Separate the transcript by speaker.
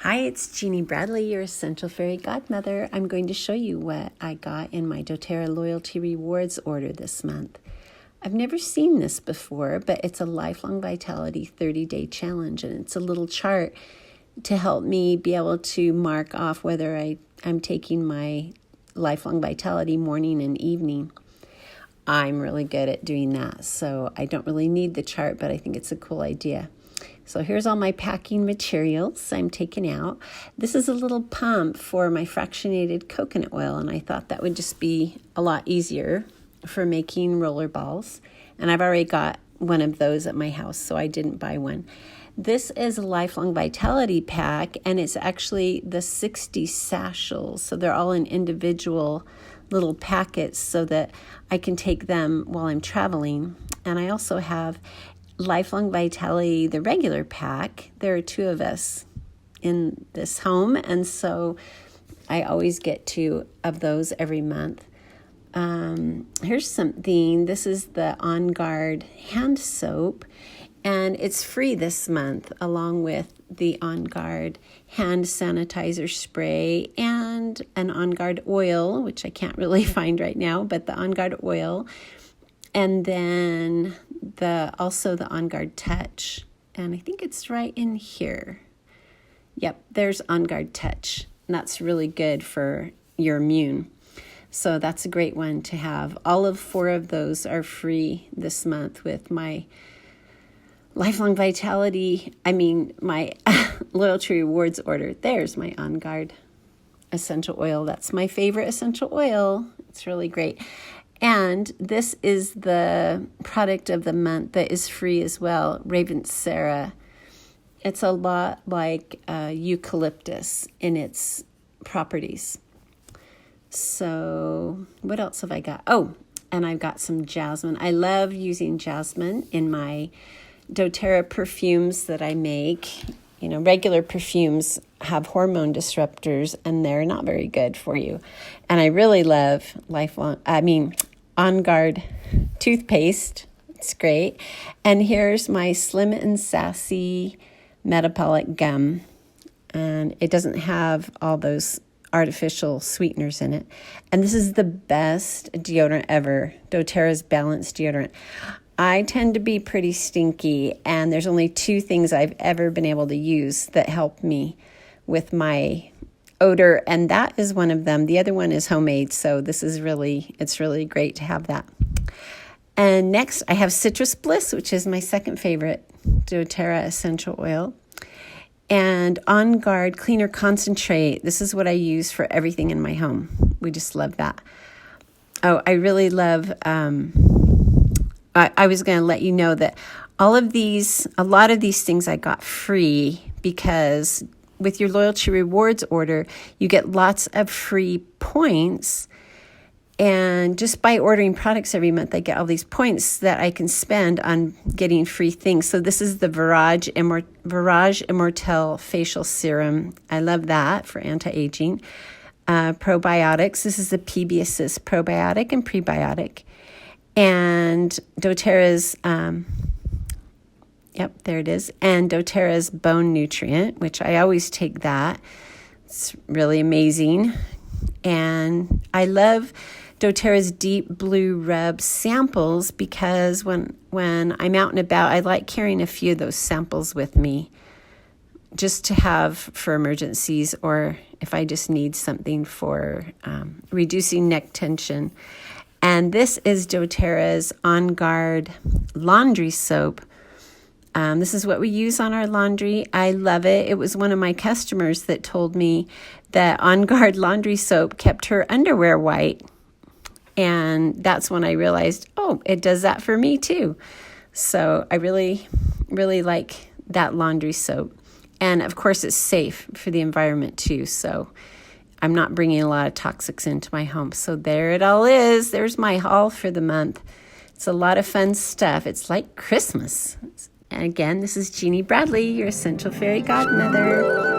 Speaker 1: Hi, it's Jeannie Bradley, your Essential Fairy Godmother. I'm going to show you what I got in my doTERRA Loyalty Rewards order this month. I've never seen this before, but it's a Lifelong Vitality 30-day challenge, and it's a little chart to help me be able to mark off whether I'm taking my Lifelong Vitality morning and evening. I'm really good at doing that, so I don't really need the chart, but I think it's a cool idea. So here's all my packing materials I'm taking out. This is a little pump for my fractionated coconut oil, and I thought that would just be a lot easier for making roller balls. And I've already got one of those at my house, so I didn't buy one. This is a Lifelong Vitality pack, and it's actually the 60 sachets. So they're all in individual little packets so that I can take them while I'm traveling. And I also have Lifelong Vitality, the regular pack. There are two of us in this home, and so I always get 2 of those every month. Here's something. This is the On Guard hand soap, and it's free this month along with the On Guard hand sanitizer spray and an On Guard oil, which I can't really find right now, but the On Guard oil, and then also the On Guard Touch, and I think it's right in here. Yep, there's On Guard Touch, and that's really good for your immune. So that's a great one to have. All of 4 of those are free this month with my Lifelong Vitality, my Loyalty Rewards order. There's my On Guard essential oil. That's my favorite essential oil. It's really great. And this is the product of the month that is free as well, Ravensara. It's a lot like eucalyptus in its properties. So what else have I got? Oh, and I've got some jasmine. I love using jasmine in my doTERRA perfumes that I make. You know, regular perfumes have hormone disruptors, and they're not very good for you. And I really love On Guard toothpaste. It's great. And here's my Slim and Sassy metabolic gum. And it doesn't have all those artificial sweeteners in it. And this is the best deodorant ever, doTERRA's Balanced Deodorant. I tend to be pretty stinky, and there's only 2 things I've ever been able to use that help me with my odor, and that is one of them. The other one is homemade, so it's really great to have that. And next, I have Citrus Bliss, which is my second favorite doTERRA essential oil. And On Guard Cleaner Concentrate. This is what I use for everything in my home. We just love that. Oh, I really love... I was going to let you know that a lot of these things I got free because with your Loyalty Rewards order, you get lots of free points. And just by ordering products every month, I get all these points that I can spend on getting free things. So this is the Virage Immortelle Facial Serum. I love that for anti-aging. Probiotics. This is the PB Assist Probiotic and Prebiotic. And doTERRA's, there it is. And doTERRA's Bone Nutrient, which I always take that. It's really amazing. And I love doTERRA's Deep Blue Rub samples because when I'm out and about, I like carrying a few of those samples with me just to have for emergencies or if I just need something for reducing neck tension. And this is doTERRA's On Guard laundry soap. This is what we use on our laundry. I love it. It was one of my customers that told me that On Guard laundry soap kept her underwear white. And that's when I realized, oh, it does that for me too. So I really, really like that laundry soap. And of course, it's safe for the environment too. So I'm not bringing a lot of toxics into my home. So there it all is. There's my haul for the month. It's a lot of fun stuff. It's like Christmas. And again, this is Jeannie Bradley, your Essential Fairy Godmother.